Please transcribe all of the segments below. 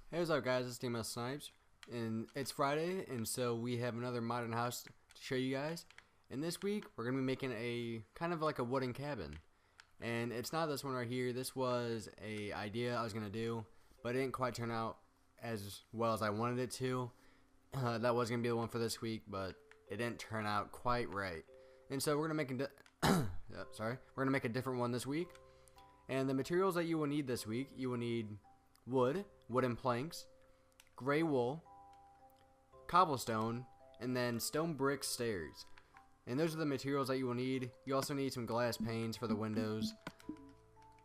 Hey, what's up, guys? It's DMS Snipes, and it's Friday, and so we have another modern house to show you guys. And this week, we're gonna be making a kind of like a wooden cabin, and it's not this one right here. This was a idea I was gonna do, but it didn't quite turn out as well as I wanted it to. That was gonna be the one for this week, but it didn't turn out quite right. And so we're gonna make we're gonna make a different one this week. And the materials that you will need this week, you will need wood, wooden planks, gray wool, cobblestone, and then stone brick stairs. And those are the materials that you will need. You also need some glass panes for the windows.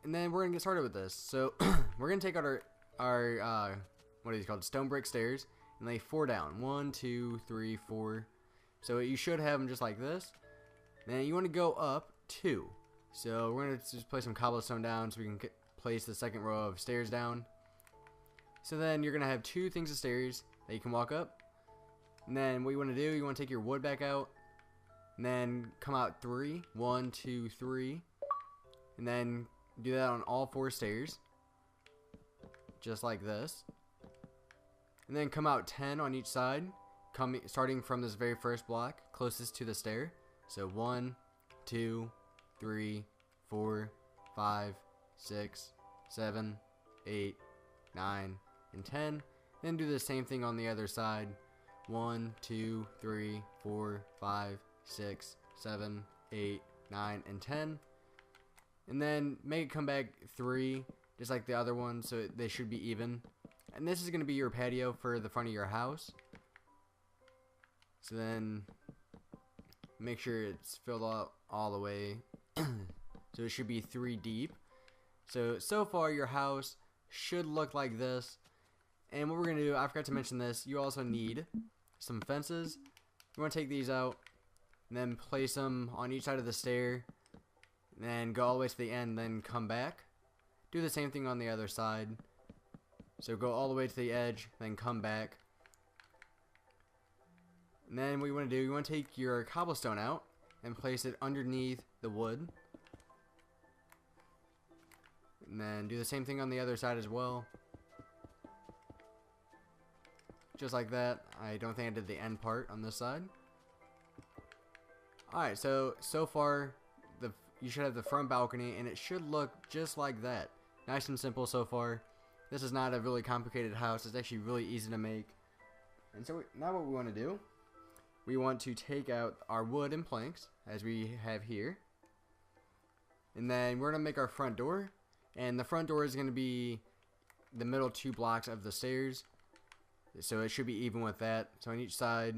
And then we're gonna get started with this. So we're gonna take out our what are these called? Stone brick stairs, and lay 4 down. 1, 2, 3, 4. So you should have them just like this. Then you want to go up 2. So we're gonna just place some cobblestone down so we can place the second row of stairs down. So then you're gonna have 2 things of stairs that you can walk up. And then what you want to do, you want to take your wood back out, and then come out 3. 1, 2, 3, and then do that on all 4 stairs, just like this. And then come out 10 on each side, starting from this very first block closest to the stair. So 1, 2, 3, 4, 5, 6, 7, 8, 9, and 10. Then do the same thing on the other side. 1, 2, 3, 4, 5, 6, 7, 8, 9, and 10. And then make it come back 3, just like the other one, so they should be even. And this is going to be your patio for the front of your house. So then make sure it's filled out all the way. So it should be 3 deep. So far your house should look like this. And what we're going to do, I forgot to mention this, you also need some fences. You want to take these out and then place them on each side of the stair, and then go all the way to the end, then come back. Do the same thing on the other side. So go all the way to the edge, then come back. And then what you want to do, you want to take your cobblestone out and place it underneath the wood. And then do the same thing on the other side as well. Just like that. I don't think I did the end part on this side. Alright, so far you should have the front balcony, and it should look just like that. Nice and simple so far. This is not a really complicated house. It's actually really easy to make. And so now what we want to do, we want to take out our wood and planks, as we have here. And then we're going to make our front door. And the front door is going to be the middle 2 blocks of the stairs. So it should be even with that. So on each side,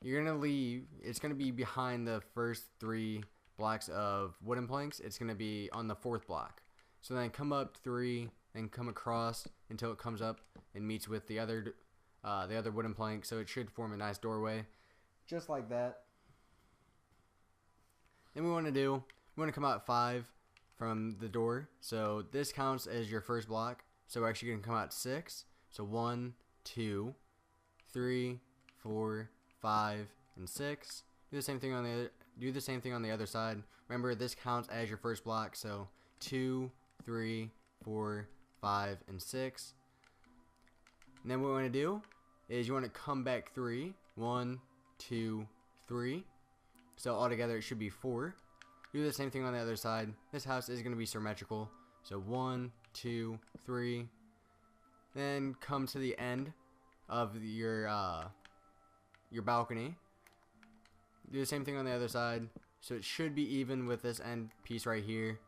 you're going to leave, it's going to be behind the first 3 blocks of wooden planks. It's going to be on the 4th block. So then come up 3, then come across until it comes up and meets with the other wooden plank. So it should form a nice doorway, just like that. Then we want to come out 5 from the door. So this counts as your first block. So we're actually going to come out 6. So 1, 2, 3, 4, 5, and 6. Do the same thing on the other side. Remember, this counts as your first block. So 2, 3, 4, 5, and 6. And then what we want to do is you want to come back 3. 1, 2, 3. So altogether it should be 4. Do the same thing on the other side. This house is going to be symmetrical. So 1, 2, 3. Then come to the end of your balcony. Do the same thing on the other side. So it should be even with this end piece right here.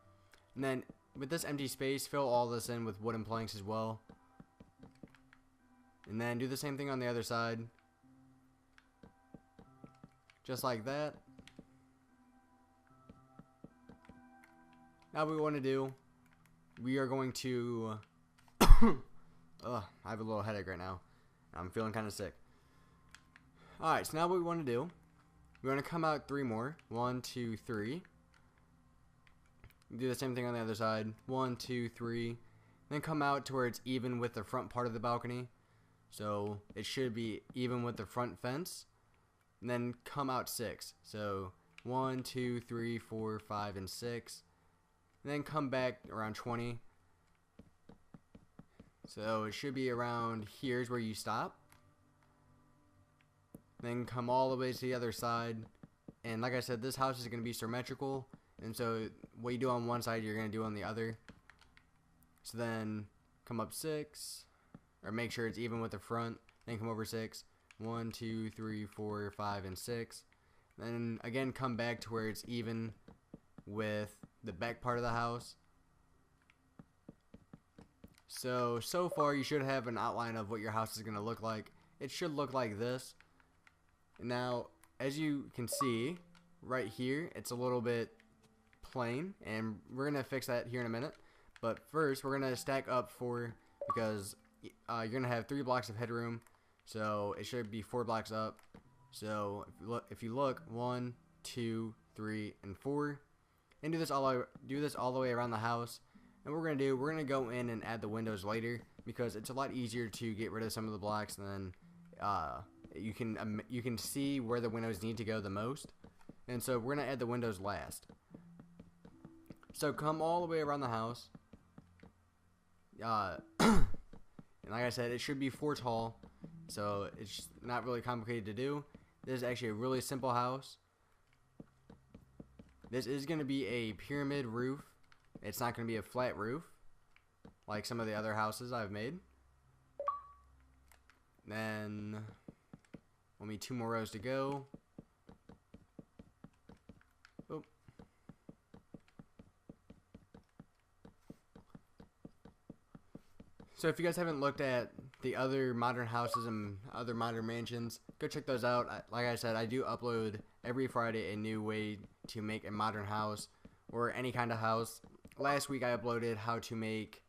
And then with this empty space, fill all this in with wooden planks as well. And then do the same thing on the other side. Just like that. Now what we want to do, we are going to I have a little headache right now. I'm feeling kind of sick. Alright, so now what we want to do, we want to come out 3 more. 1, 2, 3. Do the same thing on the other side. 1, 2, 3. Then come out to where it's even with the front part of the balcony. So it should be even with the front fence. And then come out 6. So 1, 2, 3, 4, 5, and 6. And then come back around 20. So it should be around here's where you stop. Then come all the way to the other side. And like I said, this house is going to be symmetrical. And so what you do on one side, you're going to do on the other. So then come up 6. Or make sure it's even with the front. Then come over 6. 1, 2, 3, 4, 5, and 6. Then again come back to where it's even with the back part of the house. So far you should have an outline of what your house is going to look like. It should look like this. Now, as you can see, right here, it's a little bit plain, and we're going to fix that here in a minute. But first, we're going to stack up 4, because you're going to have 3 blocks of headroom, so it should be 4 blocks up. So if you look 1, 2, 3, and 4, and do this all the way around the house. And what we're going to do, we're going to go in and add the windows later, because it's a lot easier to get rid of some of the blocks, and then you can see where the windows need to go the most. And so we're going to add the windows last. So come all the way around the house. And like I said, it should be 4 tall, so it's not really complicated to do. This is actually a really simple house. This is going to be a pyramid roof. It's not going to be a flat roof like some of the other houses I've made. Then only 2 more rows to go. Oh. So if you guys haven't looked at the other modern houses and other modern mansions, go check those out. Like I said, I do upload every Friday a new way to make a modern house or any kind of house. Last week I uploaded how to make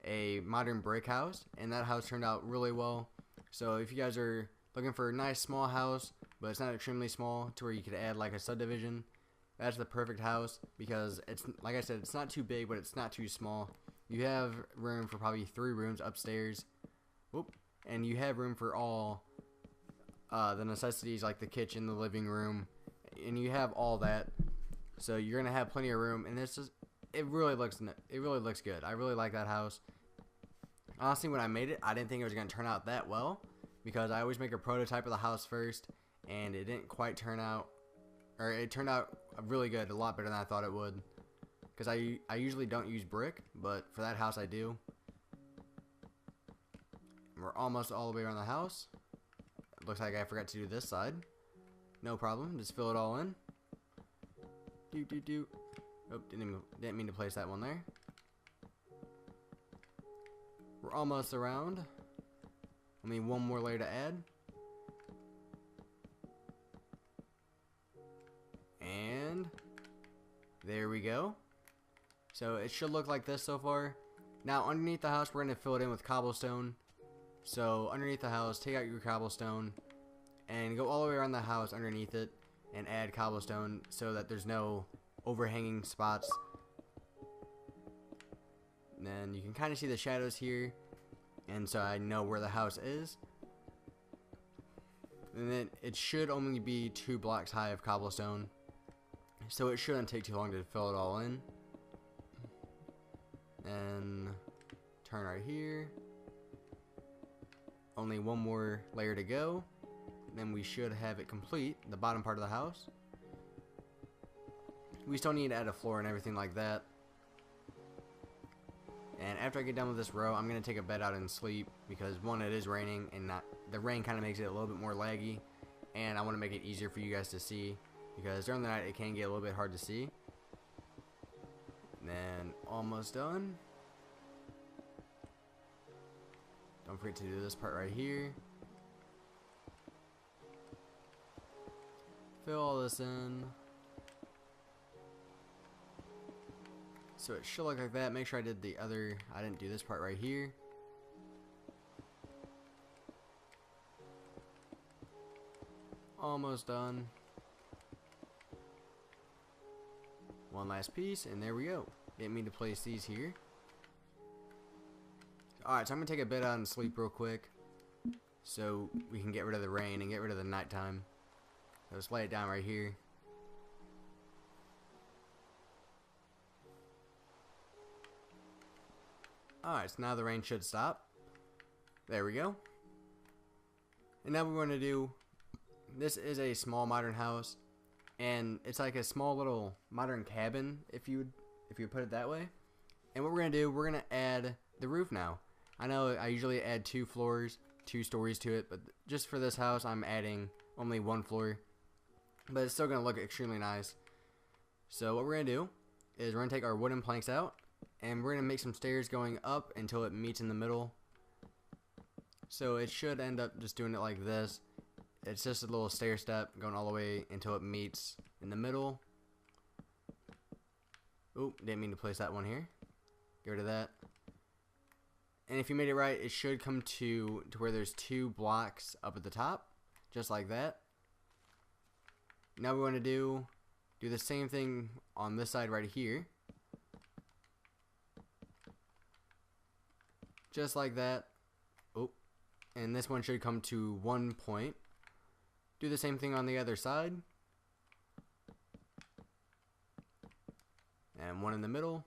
a modern brick house, and that house turned out really well. So if you guys are looking for a nice small house, but it's not extremely small to where you could add like a subdivision, that's the perfect house, because it's, like I said, it's not too big, but it's not too small. You have room for probably 3 rooms upstairs. Whoop. And you have room for all the necessities like the kitchen, the living room, and you have all that. So you're gonna have plenty of room, and it really looks good. I really like that house. Honestly, when I made it, I didn't think it was gonna turn out that well, because I always make a prototype of the house first, and it didn't quite turn out, or it turned out really good, a lot better than I thought it would. Because I usually don't use brick, but for that house I do. We're almost all the way around the house. It looks like I forgot to do this side. No problem, just fill it all in. Oh, didn't mean to place that one there. We're almost around. Only 1 more layer to add. And there we go. So it should look like this so far. Now underneath the house, we're going to fill it in with cobblestone. So underneath the house, take out your cobblestone and go all the way around the house underneath it and add cobblestone so that there's no overhanging spots. And then you can kind of see the shadows here, and so I know where the house is. And then it should only be 2 blocks high of cobblestone, so it shouldn't take too long to fill it all in. And turn right here. Only 1 more layer to go. Then we should have it complete, the bottom part of the house. We still need to add a floor and everything like that. And after I get done with this row, I'm going to take a bed out and sleep, because 1, it is raining, and the rain kind of makes it a little bit more laggy, and I want to make it easier for you guys to see, because during the night it can get a little bit hard to see. And then almost done. Don't forget to do this part right here. Fill all this in. So it should look like that. Make sure I didn't do this part right here. Almost done. 1 last piece, and there we go. Didn't mean to place these here. Alright, so I'm going to take a bed out and sleep real quick, so we can get rid of the rain and get rid of the nighttime. Let's lay it down right here. Alright, so now the rain should stop. There we go. And now we're going to do, this is a small modern house, and it's like a small little modern cabin, if you put it that way. And what we're going to do, we're going to add the roof now. I know I usually add 2 floors, 2 stories to it, but just for this house I'm adding only 1 floor. But it's still going to look extremely nice. So what we're going to do is we're going to take our wooden planks out, and we're going to make some stairs going up until it meets in the middle. So it should end up just doing it like this. It's just a little stair step going all the way until it meets in the middle. Oop, didn't mean to place that one here. Get rid of that. And if you made it right, it should come to where there's 2 blocks up at the top, just like that. Now we want to do the same thing on this side right here. Just like that. Oh, and this one should come to 1 point. Do the same thing on the other side. And 1 in the middle.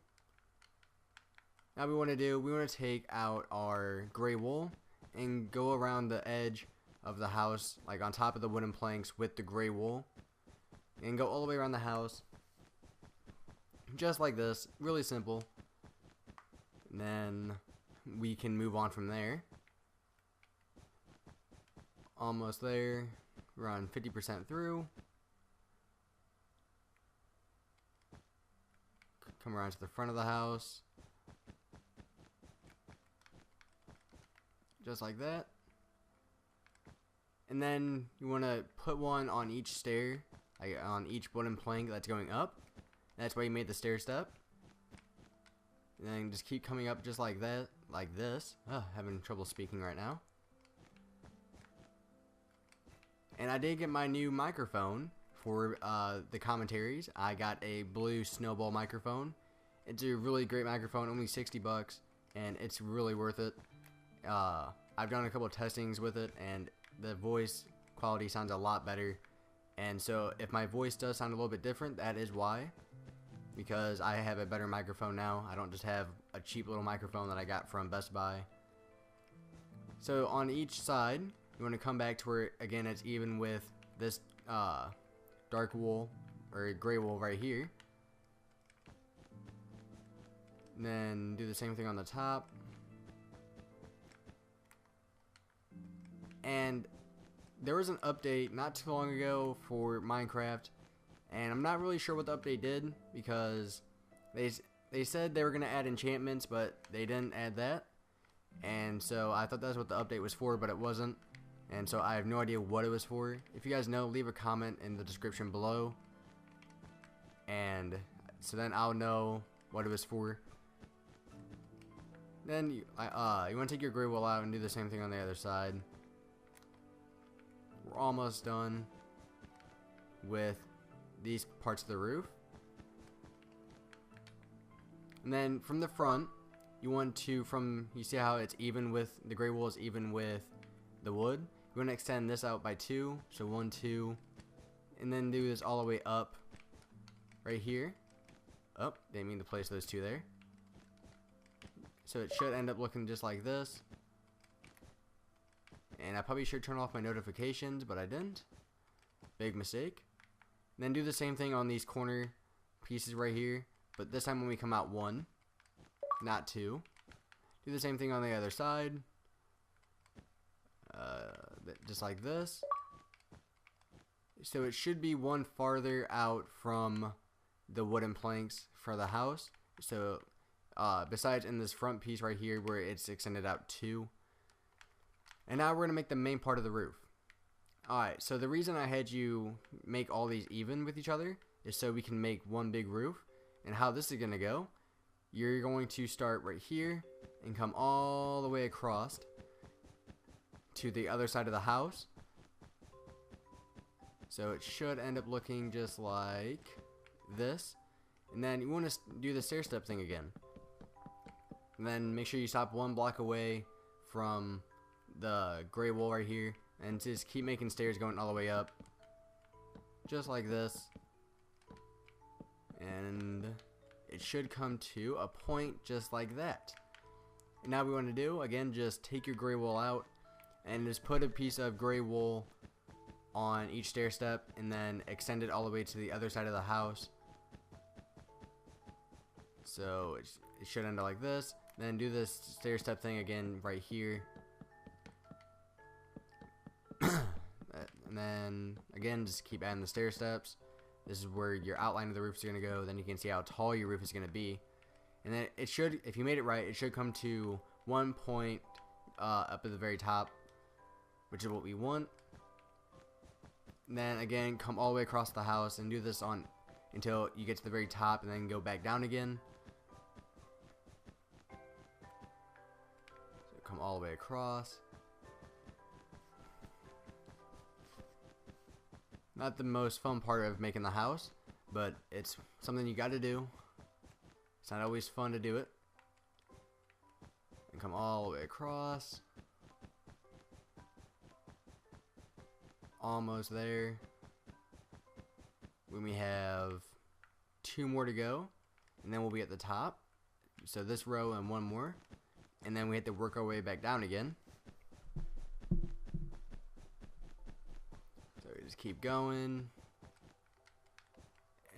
Now we want to take out our gray wool and go around the edge of the house, like on top of the wooden planks with the gray wool, and go all the way around the house, just like this. Really simple. And then we can move on from there. Almost there. We're on 50% through. Come around to the front of the house. Just like that. And then you want to put one on each stair, like on each wooden plank that's going up. That's why you made the stair step. And then just keep coming up just like that, like this. Having trouble speaking right now. And I did get my new microphone for the commentaries. I got a blue snowball microphone. It's a really great microphone, only 60 bucks, and it's really worth it. I've done a couple of testings with it, and the voice quality sounds a lot better. And so if my voice does sound a little bit different, that is why. Because I have a better microphone now. I don't just have a cheap little microphone that I got from Best Buy. So on each side, you want to come back to where, again, it's even with this dark wool, or gray wool right here. And then do the same thing on the top. And there was an update not too long ago for Minecraft, and I'm not really sure what the update did, because they said they were going to add enchantments, but they didn't add that. And so I thought that's what the update was for, but it wasn't. And so I have no idea what it was for. If you guys know, leave a comment in the description below, and so then I'll know what it was for. Then you want to take your gray wool out and do the same thing on the other side. We're almost done with these parts of the roof. And then from the front, you want to, you see how it's even with, the gray wool is even with the wood. You want to extend this out by 2, so 1, 2, and then do this all the way up right here. Oh, didn't mean to place those 2 there. So it should end up looking just like this. And I probably should turn off my notifications, but I didn't. Big mistake. And then do the same thing on these corner pieces right here, but this time when we come out 1, not 2. Do the same thing on the other side. Just like this. So it should be 1 farther out from the wooden planks for the house. So besides in this front piece right here where it's extended out 2. And now we're going to make the main part of the roof. Alright, so the reason I had you make all these even with each other is so we can make one big roof. And how this is going to go, you're going to start right here and come all the way across to the other side of the house. So it should end up looking just like this. And then you want to do the stair step thing again. And then make sure you stop 1 block away from the gray wool right here, and just keep making stairs going all the way up, just like this. And it should come to a point just like that. And now what we want to do, again, just take your gray wool out and just put a piece of gray wool on each stair step and then extend it all the way to the other side of the house. So it should end up like this. Then do this stair step thing again right here. And then again, just keep adding the stair steps. This is where your outline of the roof is going to go. Then you can see how tall your roof is going to be. And then it should, if you made it right, it should come to one point up at the very top, which is what we want. And then again, come all the way across the house and do this on until you get to the very top, and then go back down again. So come all the way across. Not the most fun part of making the house, but it's something you got to do. It's not always fun to do it. And come all the way across. Almost there. When we have 2 more to go, and then we'll be at the top. So this row and 1 more, and then we have to work our way back down again. So we just keep going,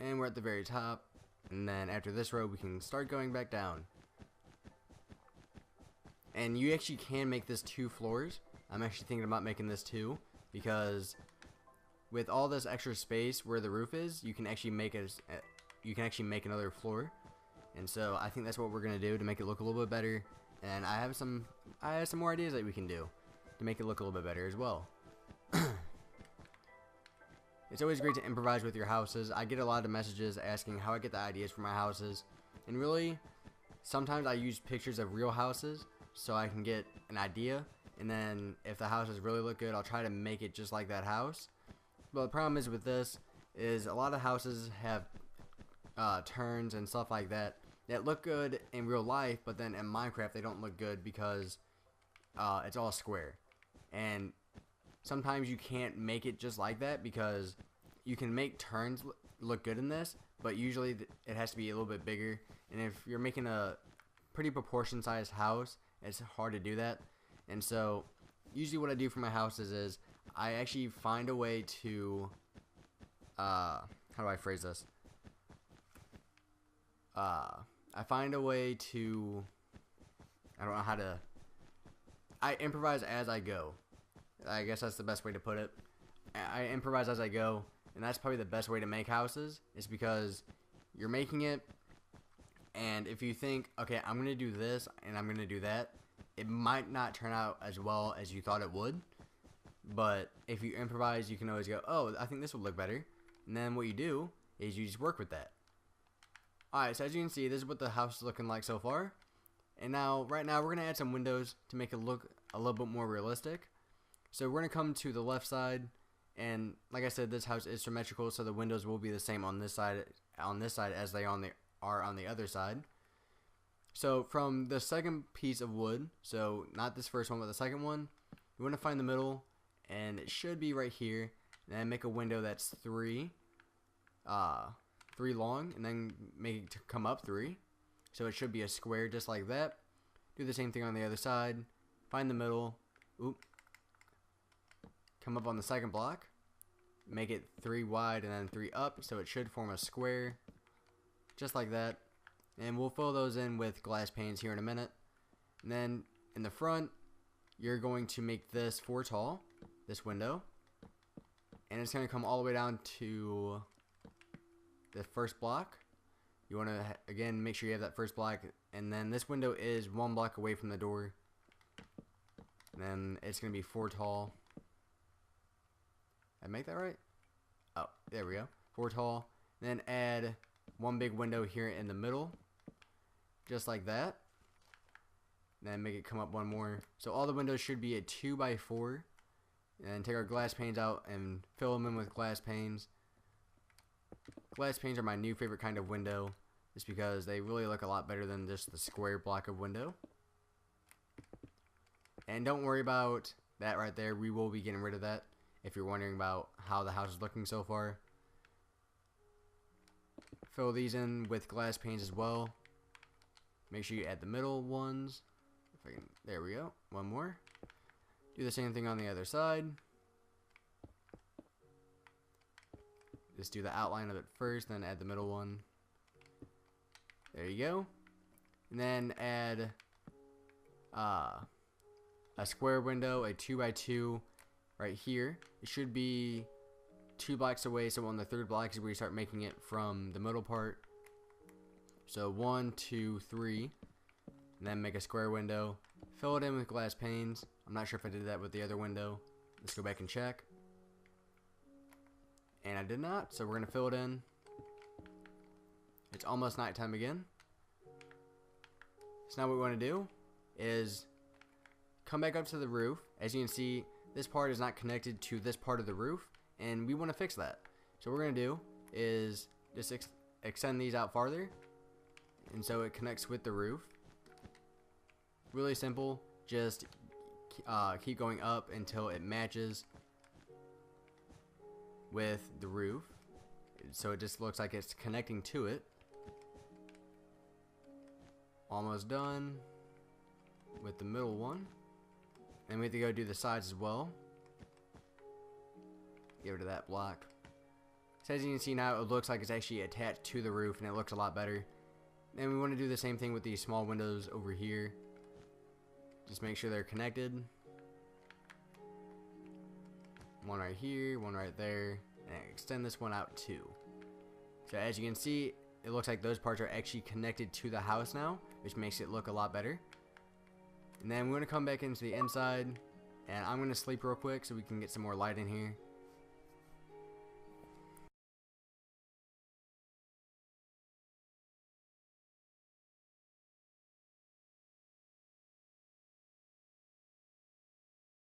and we're at the very top. And then after this row, we can start going back down. And you actually can make this 2 floors. I'm actually thinking about making this 2, because with all this extra space where the roof is, you can actually make another floor. And so I think that's what we're gonna do to make it look a little bit better. And I have some more ideas that we can do to make it look a little bit better as well. It's always great to improvise with your houses. I get a lot of messages asking how I get the ideas for my houses. And really, sometimes I use pictures of real houses so I can get an idea. And then if the houses really look good, I'll try to make it just like that house. But the problem is with this is a lot of houses have turns and stuff like that that look good in real life, but then in Minecraft they don't look good because it's all square. And sometimes you can't make it just like that, because you can make turns look good in this, but usually it has to be a little bit bigger. And if you're making a pretty proportion sized house, it's hard to do that. And so usually what I do for my houses is I actually find a way to how do I phrase this? I find a way to, I don't know how to, I improvise as I go. I guess that's the best way to put it. I improvise as I go, and that's probably the best way to make houses, is because you're making it, and if you think, okay, I'm going to do this and I'm going to do that, it might not turn out as well as you thought it would. But if you improvise, you can always go, oh, I think this would look better. And then what you do is you just work with that. Alright, so as you can see, this is what the house is looking like so far. And now, right now, we're going to add some windows to make it look a little bit more realistic. So we're going to come to the left side, and like I said, this house is symmetrical, so the windows will be the same on this side as they are on the other side. So from the second piece of wood, so not this first one, but the second one, you want to find the middle, and it should be right here. And then make a window that's 3 long, and then make it to come up 3. So it should be a square just like that. Do the same thing on the other side. Find the middle. Oop. Come up on the second block. Make it 3 wide and then 3 up, so it should form a square. Just like that. And we'll fill those in with glass panes here in a minute. And then in the front, you're going to make this 4 tall, this window. And it's going to come all the way down to the first block. You want to, again, make sure you have that first block. And then this window is 1 block away from the door. And then it's going to be 4 tall. Did I make that right? Oh, there we go. 4 tall. Then add 1 big window here in the middle. Just like that. Then make it come up 1 more. So all the windows should be a 2x4. And take our glass panes out and fill them in with glass panes. Glass panes are my new favorite kind of window, just because they really look a lot better than just the square block of window. And don't worry about that right there. We will be getting rid of that if you're wondering about how the house is looking so far. Fill these in with glass panes as well. Make sure you add the middle ones. There we go. One more. Do the same thing on the other side. Just do the outline of it first, then add the middle one. There you go. And then add a square window, a 2x2 right here. It should be 2 blocks away, so on the third block is where you start making it from the middle part. So 1, 2, 3, and then make a square window. Fill it in with glass panes. I'm not sure if I did that with the other window. Let's go back and check. And I did not, so we're going to fill it in. It's almost nighttime again. So now what we want to do is come back up to the roof. As you can see, this part is not connected to this part of the roof, and we want to fix that. So what we're going to do is just extend these out farther, and so it connects with the roof. Really simple. Just keep going up until it matches with the roof, so it just looks like it's connecting to it. Almost done with the middle one, and we have to go do the sides as well. Get rid of that block. So as you can see now, it looks like it's actually attached to the roof, and it looks a lot better. And we want to do the same thing with these small windows over here. Just make sure they're connected. One right here, one right there, and extend this one out too. So as you can see, it looks like those parts are actually connected to the house now, which makes it look a lot better. And then we're going to come back into the inside, and I'm going to sleep real quick so we can get some more light in here.